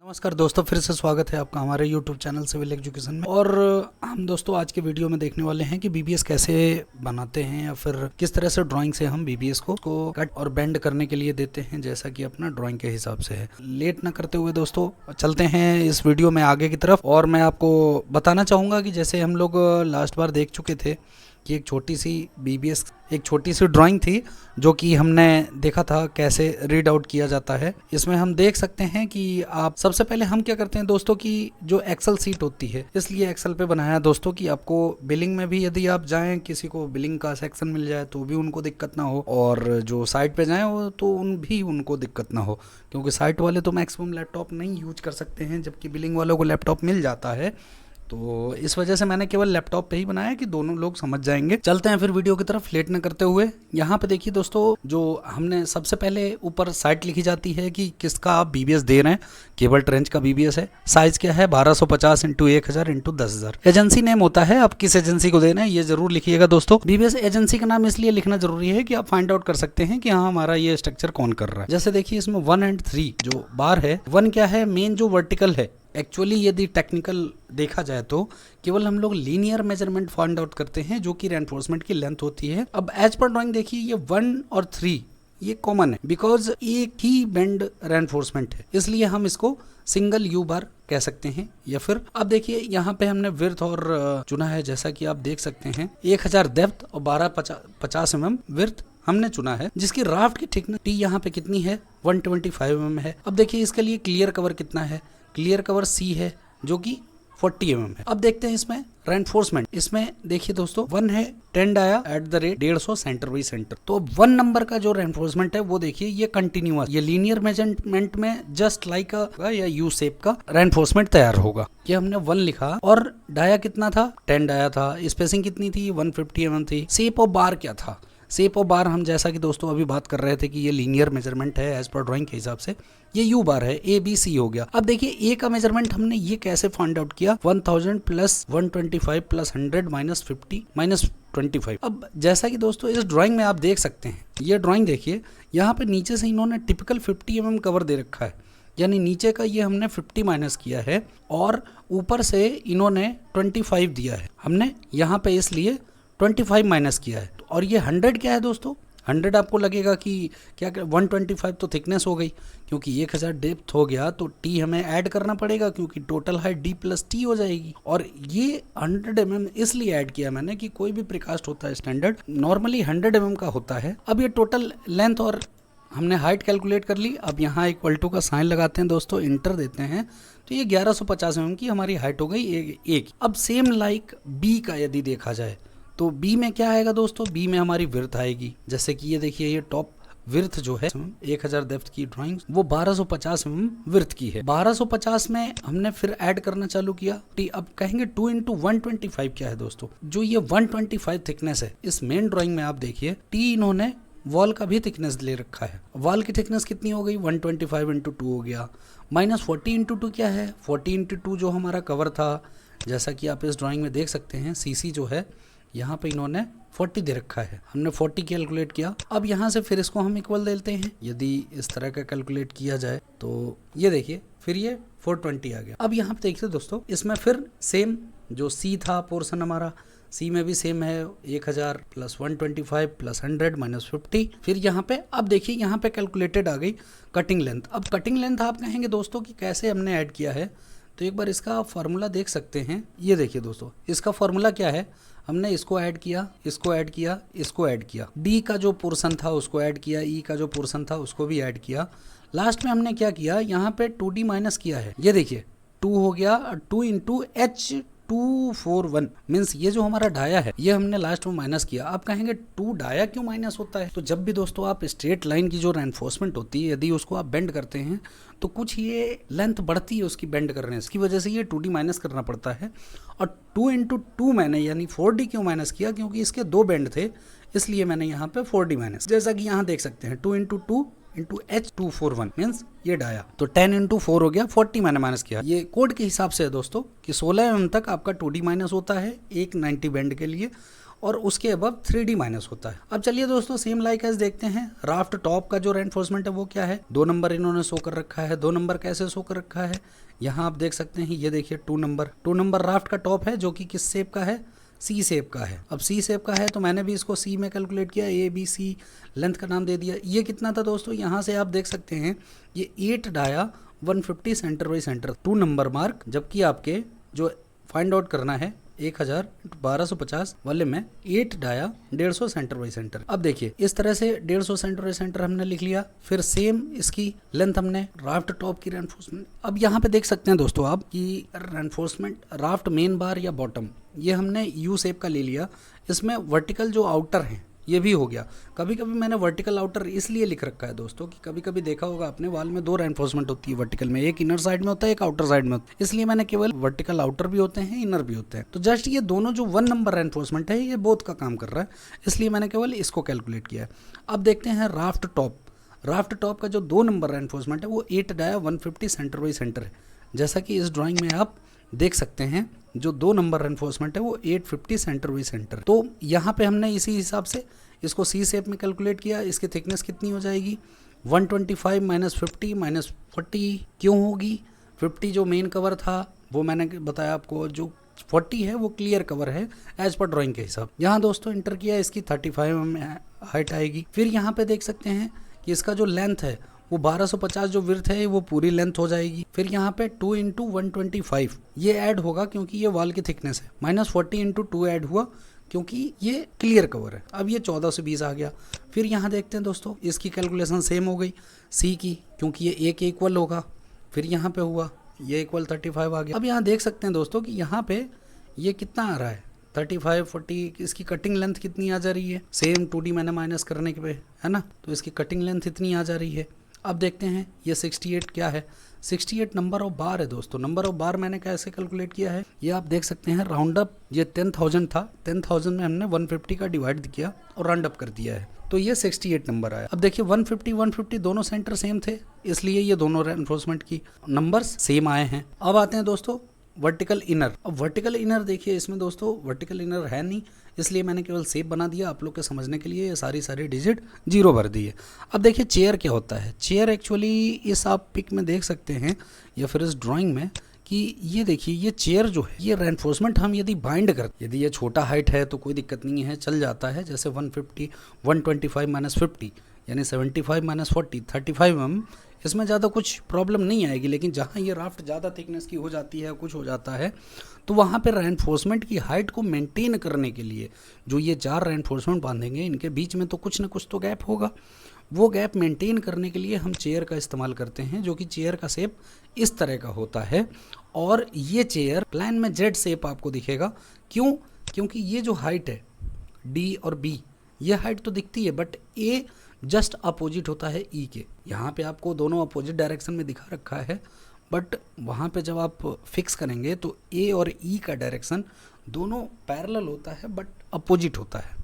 नमस्कार दोस्तों, फिर से स्वागत है आपका हमारे YouTube चैनल सिविल एजुकेशन में। और हम दोस्तों आज के वीडियो में देखने वाले हैं कि बीबीएस कैसे बनाते हैं या फिर किस तरह से ड्राइंग से हम बीबीएस को कट और बेंड करने के लिए देते हैं, जैसा कि अपना ड्राइंग के हिसाब से है। लेट ना करते हुए दोस्तों चलते हैं इस वीडियो में आगे की तरफ। और मैं आपको बताना चाहूँगा कि जैसे हम लोग लास्ट बार देख चुके थे कि एक छोटी सी ड्राइंग थी जो कि हमने देखा था कैसे रीड आउट किया जाता है। इसमें हम देख सकते हैं कि आप सबसे पहले हम क्या करते हैं दोस्तों कि जो एक्सेल सीट होती है, इसलिए एक्सेल पे बनाया दोस्तों कि आपको बिलिंग में भी यदि आप जाएं, किसी को बिलिंग का सेक्शन मिल जाए तो भी उनको दिक्कत ना हो, और जो साइट पे जाएं वो तो उनको दिक्कत ना हो, क्योंकि साइट वाले तो मैक्सिमम लैपटॉप नहीं यूज कर सकते हैं, जबकि बिलिंग वालों को लैपटॉप मिल जाता है। तो इस वजह से मैंने केवल लैपटॉप पे ही बनाया कि दोनों लोग समझ जाएंगे। चलते हैं फिर वीडियो की तरफ लेट न करते हुए। यहाँ पे देखिए दोस्तों, जो हमने सबसे पहले ऊपर साइट लिखी जाती है कि किसका आप बीबीएस दे रहे हैं। केबल ट्रेंच का बीबीएस है, साइज क्या है 1250 × 1000 × 10000। एजेंसी नेम होता है, आप किस एजेंसी को दे रहे हैं ये जरूर लिखिएगा दोस्तों। बीबीएस एजेंसी का नाम इसलिए लिखना जरूरी है कि आप फाइंड आउट कर सकते हैं कि हाँ हमारा ये स्ट्रक्चर कौन कर रहा है। जैसे देखिए इसमें 1 और 3 जो बार है, 1 क्या है, मेन जो वर्टिकल है। एक्चुअली यदि टेक्निकल देखा जाए तो केवल हम लोग लीनियर मेजरमेंट फाइंड आउट करते हैं, जो कि रेनफोर्समेंट की लेंथ होती है। अब एज पर ड्राइंग देखिए ये 1 और 3 ये कॉमन है, बिकॉज एक ही बेंड रेनफोर्समेंट है, इसलिए हम इसको सिंगल यू बार कह सकते हैं। या फिर अब देखिए यहाँ पे हमने विड्थ और चुना है, जैसा कि आप देख सकते हैं 1000 डेप्थ और 1250 mm विड्थ हमने चुना है, जिसकी राफ्ट की थिकनेस टी यहाँ पे कितनी है 125 mm है। अब देखिए इसके लिए क्लियर कवर कितना है, क्लियर कवर सी है जो कि 40 mm है। अब देखते हैं इसमें रेनफोर्समेंट। इसमें देखिए दोस्तों 1 है 10 डाया @ 150 सेंटर बाई सेंटर। तो 1 नंबर का जो रेनफोर्समेंट है वो देखिए ये कंटिन्यूअस, ये लीनियर मेजरमेंट में जस्ट लाइक या यू शेप का रेनफोर्समेंट तैयार होगा। ये हमने 1 लिखा और डाया कितना था 10 डाया था, स्पेसिंग कितनी थी 150 mm थी। शेप ऑफ बार क्या था, शेप ऑफ बार हम जैसा कि दोस्तों अभी बात कर रहे थे कि ये लीनियर मेजरमेंट है एज पर ड्राइंग के हिसाब से, ये यू बार है, ए बी सी हो गया। अब देखिए ए का मेजरमेंट हमने ये कैसे फाइंड आउट किया, 1000 + 125 + 100 - 50 - 25। अब जैसा कि दोस्तों इस ड्राइंग में आप देख सकते हैं, ये ड्राइंग देखिए यहाँ पे नीचे से इन्होंने टिपिकल 50 mm कवर दे रखा है, यानी नीचे का ये हमने 50 माइनस किया है और ऊपर से इन्होंने 25 दिया है, हमने यहाँ पे इसलिए 25 माइनस किया है। और ये 100 क्या है दोस्तों, 100 आपको लगेगा कि क्या 125 तो थिकनेस हो गई, क्योंकि 1000 डेप्थ हो गया तो टी हमें ऐड करना पड़ेगा, क्योंकि total height D plus T हो जाएगी। और ये 100 mm इसलिए ऐड किया मैंने कि कोई भी प्रीकास्ट होता है स्टैंडर्ड नॉर्मली 100 mm का होता है। अब ये टोटल लेंथ और हमने हाइट कैलकुलेट कर ली। अब यहाँ = का साइन लगाते हैं दोस्तों, इंटर देते हैं, तो ये 1150 mm की हमारी हाइट हो गई एक। अब सेम लाइक बी का यदि देखा जाए तो बी में क्या आएगा दोस्तों, बी में हमारी विड्थ आएगी। जैसे कि ये देखिए ये टॉप विड्थ जो है 1000 डेप्थ की ड्राइंग वो 1250 mm विड्थ की है। 1250 में हमने फिर ऐड करना चालू किया टी। अब कहेंगे 2 × 125 क्या है दोस्तों, जो ये 125 थिकनेस है इस मेन ड्राइंग में आप देखिए टी इन्होंने वॉल का भी थिकनेस ले रखा है। वॉल की थिकनेस कितनी हो गई 125 × 2 हो गया, -40 × 2 क्या है 40 × 2 जो हमारा कवर था, जैसा कि आप इस ड्राइंग में देख सकते हैं सीसी जो है यहाँ पे इन्होंने 40 दे रखा है, हमने 40 कैलकुलेट किया। अब यहाँ से फिर इसको हम इक्वल देते हैं, यदि इस तरह का कैलकुलेट किया जाए तो ये देखिए फिर ये 420 आ गया। अब यहाँ पे देखिए दोस्तों इसमें फिर सेम जो सी था पोर्शन हमारा, सी में भी सेम है 1000 + 125 + 100 - 50। फिर यहाँ पे अब देखिए यहाँ पे कैलकुलेटेड आ गई कटिंग लेंथ। अब कटिंग लेंथ आप कहेंगे दोस्तों कि कैसे हमने ऐड किया है, तो एक बार इसका फार्मूला देख सकते हैं। ये देखिए दोस्तों इसका फार्मूला क्या है, हमने इसको ऐड किया, इसको ऐड किया, इसको ऐड किया, डी का जो पोर्शन था उसको ऐड किया, ई का जो पोर्शन था उसको भी ऐड किया। लास्ट में हमने क्या किया, यहाँ पे 2d माइनस किया है, ये देखिए 2 हो गया, 2 × H241 मीन्स ये जो हमारा डाया है ये हमने लास्ट में माइनस किया। आप कहेंगे 2 डाया क्यों माइनस होता है, तो जब भी दोस्तों आप स्ट्रेट लाइन की जो रेनफोर्समेंट होती है यदि उसको आप बेंड करते हैं तो कुछ ये लेंथ बढ़ती है उसकी बेंड करने की वजह से ये 2d माइनस करना पड़ता है। और 2 × 2 मैंने यानी 4d क्यों माइनस किया, क्योंकि इसके 2 बेंड थे इसलिए मैंने यहाँ पे 4d माइनस, जैसा कि यहाँ देख सकते हैं 2 × 2 × H241 मीन्स ये डाया, तो 10 × 4 हो गया, 40 मैंने माइनस किया। ये कोड के हिसाब से है दोस्तों कि 16 mm तक आपका 2d माइनस होता है एक 90 बेंड के लिए, और उसके अबव 3D माइनस होता है। अब चलिए दोस्तों सेम लाइक एज देखते हैं। राफ्ट टॉप का जो रेनफोर्समेंट है वो क्या है, 2 नंबर इन्होंने शो कर रखा है। 2 नंबर कैसे शो कर रखा है, यहाँ आप देख सकते हैं, ये देखिए 2 नंबर राफ्ट का टॉप है जो कि किस शेप का है, सी शेप का है। अब सी शेप का है तो मैंने भी इसको सी में कैलकुलेट किया, ABC लेंथ का नाम दे दिया। ये कितना था दोस्तों, यहाँ से आप देख सकते हैं ये 8 dia 150 centre by centre 2 number mark, जबकि आपके जो फाइंड आउट करना है 1000/1250 वाले में 8 डाया 150 सेंटर बाई सेंटर। अब देखिए इस तरह से 150 सेंटर बाई सेंटर हमने लिख लिया। फिर सेम इसकी लेंथ हमने राफ्ट टॉप की रेनफोर्समेंट, अब यहाँ पे देख सकते हैं दोस्तों आप कि रेनफोर्समेंट राफ्ट मेन बार या बॉटम, ये हमने यू शेप का ले लिया। इसमें वर्टिकल जो आउटर है ये भी हो गया। कभी कभी मैंने वर्टिकल आउटर इसलिए लिख रखा है दोस्तों कि कभी कभी देखा होगा आपने वाल में 2 रेनफोर्समेंट होती है वर्टिकल में, एक इनर साइड में होता है, एक आउटर साइड में होता है, इसलिए मैंने केवल वर्टिकल आउटर भी होते हैं, इनर भी होते हैं। तो जस्ट ये दोनों जो 1 नंबर रेनफोर्समेंट है ये बोथ का काम कर रहा है, इसलिए मैंने केवल इसको कैलकुलेट किया है। अब देखते हैं राफ्ट टॉप। राफ्ट टॉप का जो 2 नंबर रेनफोर्समेंट है वो 8 डाया 150 सेंटर बाई सेंटर है। जैसा कि इस ड्राइंग में आप देख सकते हैं जो 2 नंबर रेनफोर्समेंट है वो 850 सेंटर बाई सेंटर। तो यहाँ पे हमने इसी हिसाब से इसको सी शेप में कैलकुलेट किया। इसकी थिकनेस कितनी हो जाएगी, 125 -50 -40 क्यों होगी, 50 जो मेन कवर था वो मैंने बताया आपको, जो 40 है वो क्लियर कवर है एज पर ड्राइंग के हिसाब। यहाँ दोस्तों इंटर किया, इसकी 35 mm हाइट आएगी। फिर यहाँ पे देख सकते हैं कि इसका जो लेंथ है वो 1250 जो विड्थ है वो पूरी लेंथ हो जाएगी। फिर यहाँ पे 2 × 125 ये ऐड होगा क्योंकि ये वॉल की थिकनेस है, -40 × 2 ऐड हुआ क्योंकि ये क्लियर कवर है। अब ये 14 से 20 आ गया। फिर यहाँ देखते हैं दोस्तों इसकी कैलकुलेशन सेम हो गई सी की, क्योंकि ये एक इक्वल होगा। फिर यहाँ पे हुआ ये इक्वल 35 आ गया। अब यहाँ देख सकते हैं दोस्तों कि यहाँ पे ये कितना आ रहा है, 35 40, इसकी कटिंग लेंथ कितनी आ जा रही है, सेम 2D मैंने माइनस करने के पे है ना, तो इसकी कटिंग लेंथ इतनी आ जा रही है। अब देखते हैं ये 68 क्या है, 68 नंबर ऑफ बार है दोस्तों। नंबर ऑफ बार मैंने कैसे कैलकुलेट किया है, ये आप देख सकते हैं राउंड अप, ये 10,000 था, 10,000 में हमने 150 का डिवाइड किया और राउंड अप कर दिया है, तो ये 68 नंबर आया। अब देखिए 150 दोनों सेंटर सेम थे, इसलिए ये दोनों रेनफोर्समेंट की नंबर्स सेम आए हैं। अब आते हैं दोस्तों वर्टिकल इनर। अब वर्टिकल इनर देखिए इसमें दोस्तों वर्टिकल इनर है नहीं, इसलिए मैंने केवल शेप बना दिया आप लोग के समझने के लिए, ये सारी डिजिट 0 भर दी है। अब देखिए चेयर क्या होता है। चेयर एक्चुअली इस आप पिक में देख सकते हैं या फिर इस ड्राइंग में कि ये देखिए ये चेयर जो है ये रेनफोर्समेंट हम यदि बाइंड करते, यदि ये छोटा हाइट है तो कोई दिक्कत नहीं है, चल जाता है। जैसे 125 -50 यानी 75 -40 35 mm, इसमें ज़्यादा कुछ प्रॉब्लम नहीं आएगी। लेकिन जहाँ ये राफ्ट ज़्यादा थिकनेस की हो जाती है, कुछ हो जाता है, तो वहाँ पे रेनफोर्समेंट की हाइट को मेंटेन करने के लिए जो ये 4 रेनफोर्समेंट बांधेंगे इनके बीच में तो कुछ ना कुछ तो गैप होगा। वो गैप मेंटेन करने के लिए हम चेयर का इस्तेमाल करते हैं, जो कि चेयर का शेप इस तरह का होता है। और ये चेयर प्लान में जेड शेप आपको दिखेगा। क्यों? क्योंकि ये जो हाइट है डी और बी, ये हाइट तो दिखती है, बट ए जस्ट अपोजिट होता है ई के। यहाँ पे आपको दोनों अपोजिट डायरेक्शन में दिखा रखा है, बट वहाँ पे जब आप फिक्स करेंगे तो ए और ई का डायरेक्शन दोनों पैरेलल होता है बट अपोजिट होता है।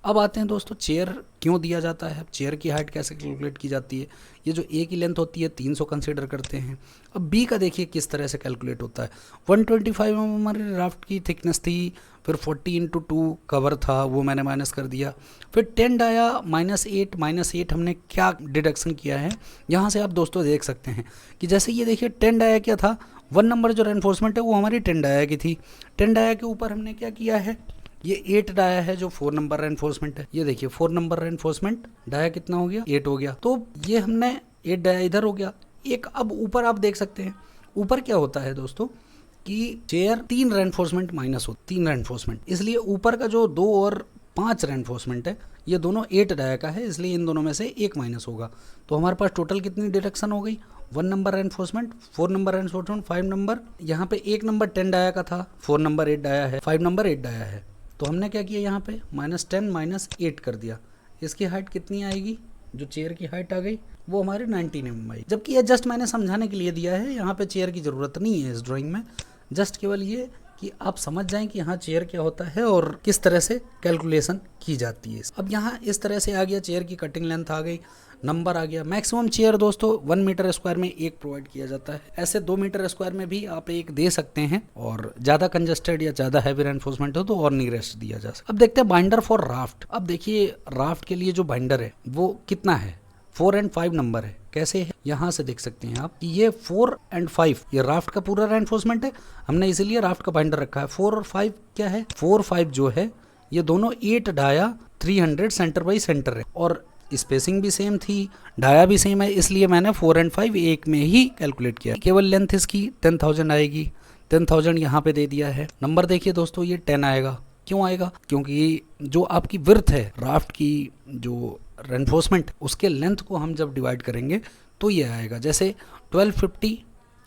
अब आते हैं दोस्तों चेयर क्यों दिया जाता है, चेयर की हाइट कैसे कैलकुलेट की जाती है। ये जो ए की लेंथ होती है 300 कंसीडर करते हैं। अब बी का देखिए किस तरह से कैलकुलेट होता है। 125 mm हमारे राफ्ट की थिकनेस थी, फिर 40 × 2 कवर था, वो मैंने माइनस कर दिया। फिर 10 डाया -8 हमने क्या डिडक्शन किया है, यहाँ से आप दोस्तों देख सकते हैं कि जैसे ये देखिए 10 डाया क्या था, 1 नंबर जो रेनफोर्समेंट है वो हमारी 10 डाया की थी। 10 डाया के ऊपर हमने क्या किया है, ये 8 डाया है जो 4 नंबर रेनफोर्समेंट है। ये देखिए 4 नंबर रेनफोर्समेंट, डाया कितना हो गया, 8 हो गया। तो ये हमने 8 डाया इधर हो गया एक। अब ऊपर आप देख सकते हैं, ऊपर क्या होता है दोस्तों कि चेयर 3 रेनफोर्समेंट माइनस हो, 3 रेनफोर्समेंट, इसलिए ऊपर का जो 2 और 5 रेनफोर्समेंट है ये दोनों 8 डाया का है, इसलिए इन दोनों में से एक माइनस होगा। तो हमारे पास टोटल कितनी डिडक्शन हो गई, 1 number reinforcement, 4 number reinforcement, 5 number, यहाँ पे 1 नंबर 10 डाया का था, 4 नंबर 8 डाया है, 5 नंबर 8 डाया है। तो हमने क्या किया यहाँ पे -10 -8 कर दिया। इसकी हाइट कितनी आएगी, जो चेयर की हाइट आ गई वो हमारी 19 mm आई। जबकि ये जस्ट मैंने समझाने के लिए दिया है, यहाँ पे चेयर की ज़रूरत नहीं है इस ड्राइंग में, जस्ट केवल ये कि आप समझ जाएं कि हाँ चेयर क्या होता है और किस तरह से कैलकुलेशन की जाती है। अब यहाँ इस तरह से आ गया, चेयर की कटिंग लेंथ आ गई, नंबर आ गया। मैक्सिमम चेयर दोस्तों 1 मीटर स्क्वायर में एक प्रोवाइड किया जाता है, ऐसे 2 मीटर स्क्वायर में भी आप एक दे सकते हैं, और ज़्यादा कंजस्टेड या ज़्यादा हैवी रेनफोर्समेंट हो तो और नीरेस्ट दिया जा सकता है। अब देखते हैं बाइंडर फॉर राफ्ट। अब देखिए राफ्ट के लिए जो बाइंडर है वो कितना है, 4 और 5 नंबर है। कैसे है, यहाँ से देख सकते हैं आप कि ये 4 और 5 ये राफ्ट का पूरा रेनफोर्समेंट है, हमने इसीलिए राफ्ट का बाइंडर रखा है। 4 और 5 क्या है, 4 5 जो है ये दोनों 8 डाया 300 सेंटर बाई सेंटर है, और स्पेसिंग भी सेम थी, डाया भी सेम है, इसलिए मैंने 4 और 5 एक में ही कैलकुलेट किया। केवल लेंथ इसकी 10,000 आएगी, 10,000 यहाँ पे दे दिया है। नंबर देखिए दोस्तों ये 10 आएगा। क्यों आएगा, क्योंकि जो आपकी विड्थ है राफ्ट की, जो रेनफोर्समेंट, उसके लेंथ को हम जब डिवाइड करेंगे तो ये आएगा। जैसे 1250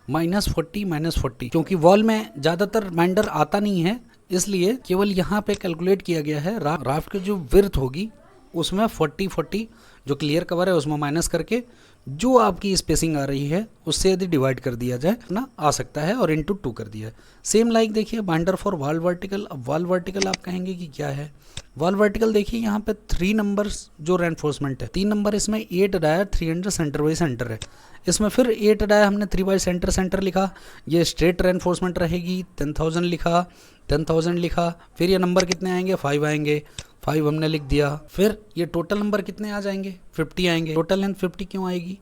-40 -40, क्योंकि वॉल में ज़्यादातर बाइंडर आता नहीं है, इसलिए केवल यहाँ पे कैलकुलेट किया गया है राफ्ट की जो विड्थ होगी उसमें 40 जो क्लियर कवर है उसमें माइनस करके जो आपकी स्पेसिंग आ रही है उससे यदि डिवाइड कर दिया जाए ना आ सकता है, और इंटू 2 कर दिया है। सेम लाइक देखिए बाइंडर फॉर वॉल वर्टिकल। अब वॉल वर्टिकल आप कहेंगे कि क्या है, वॉल वर्टिकल देखिए यहाँ पे 3 नंबर्स जो रेनफोर्समेंट है, 3 नंबर इसमें 8 डाया 300 सेंटर बाई सेंटर है, इसमें फिर 8 डाया हमने 3 बाई सेंटर सेंटर लिखा, ये स्ट्रेट रेनफोर्समेंट रहेगी, 10,000 लिखा, 10,000 लिखा, फिर ये नंबर कितने आएंगे, 5 आएंगे, 5 हमने लिख दिया। फिर ये टोटल नंबर कितने आ जाएंगे, 50 आएंगे। टोटल लेंथ 50 क्यों आएगी,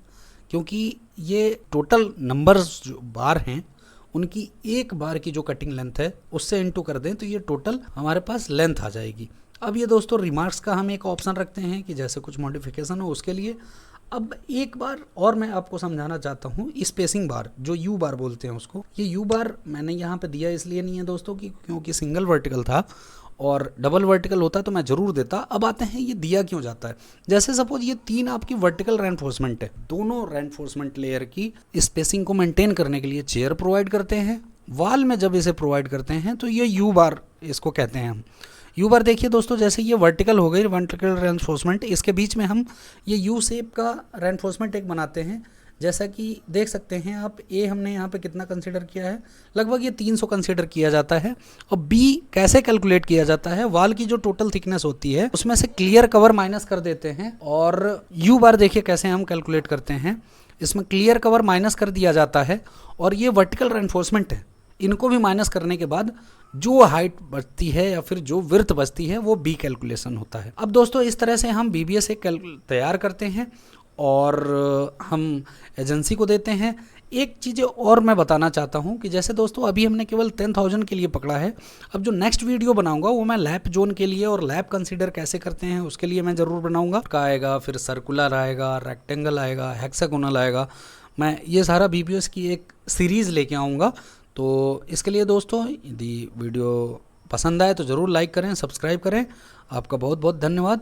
क्योंकि ये टोटल नंबर्स जो बार हैं उनकी एक बार की जो कटिंग लेंथ है उससे इनटू कर दें तो ये टोटल हमारे पास लेंथ आ जाएगी। अब ये दोस्तों रिमार्क्स का हम एक ऑप्शन रखते हैं कि जैसे कुछ मॉडिफिकेशन हो उसके लिए। अब एक बार और मैं आपको समझाना चाहता हूँ, स्पेसिंग बार जो यू बार बोलते हैं उसको, ये यू बार मैंने यहाँ पे दिया इसलिए नहीं है दोस्तों कि क्योंकि सिंगल वर्टिकल था, और डबल वर्टिकल होता तो मैं ज़रूर देता। अब आते हैं ये दिया क्यों जाता है। जैसे सपोज ये 3 आपकी वर्टिकल रेनफोर्समेंट है, दोनों रेनफोर्समेंट लेयर की स्पेसिंग को मेंटेन करने के लिए चेयर प्रोवाइड करते हैं। वॉल में जब इसे प्रोवाइड करते हैं तो ये यू बार इसको कहते हैं हम। यू बार देखिए दोस्तों, जैसे ये वर्टिकल हो गई वर्टिकल रेनफोर्समेंट, इसके बीच में हम ये यू शेप का रेनफोर्समेंट एक बनाते हैं। जैसा कि देख सकते हैं आप, ए हमने यहाँ पे कितना कंसीडर किया है, लगभग ये 300 कंसीडर किया जाता है। और बी कैसे कैलकुलेट किया जाता है, वॉल की जो टोटल थिकनेस होती है उसमें से क्लियर कवर माइनस कर देते हैं। और यू बार देखिए कैसे हम कैलकुलेट करते हैं, इसमें क्लियर कवर माइनस कर दिया जाता है, और ये वर्टिकल रेनफोर्समेंट है, इनको भी माइनस करने के बाद जो हाइट बचती है या फिर जो विड्थ बचती है वो बी कैलकुलेशन होता है। अब दोस्तों इस तरह से हम बीबीएस एक तैयार करते हैं और हम एजेंसी को देते हैं। एक चीज़ और मैं बताना चाहता हूं कि जैसे दोस्तों अभी हमने केवल 10,000 के लिए पकड़ा है, अब जो नेक्स्ट वीडियो बनाऊंगा वो मैं लैप जोन के लिए और लैप कंसीडर कैसे करते हैं उसके लिए मैं ज़रूर बनाऊंगा। का आएगा, फिर सर्कुलर आएगा, रेक्टेंगल आएगा, हेक्सागोनल आएगा, मैं ये सारा बीबीएस की एक सीरीज़ लेके आऊँगा। तो इसके लिए दोस्तों यदि वीडियो पसंद आए तो ज़रूर लाइक करें, सब्सक्राइब करें। आपका बहुत बहुत धन्यवाद।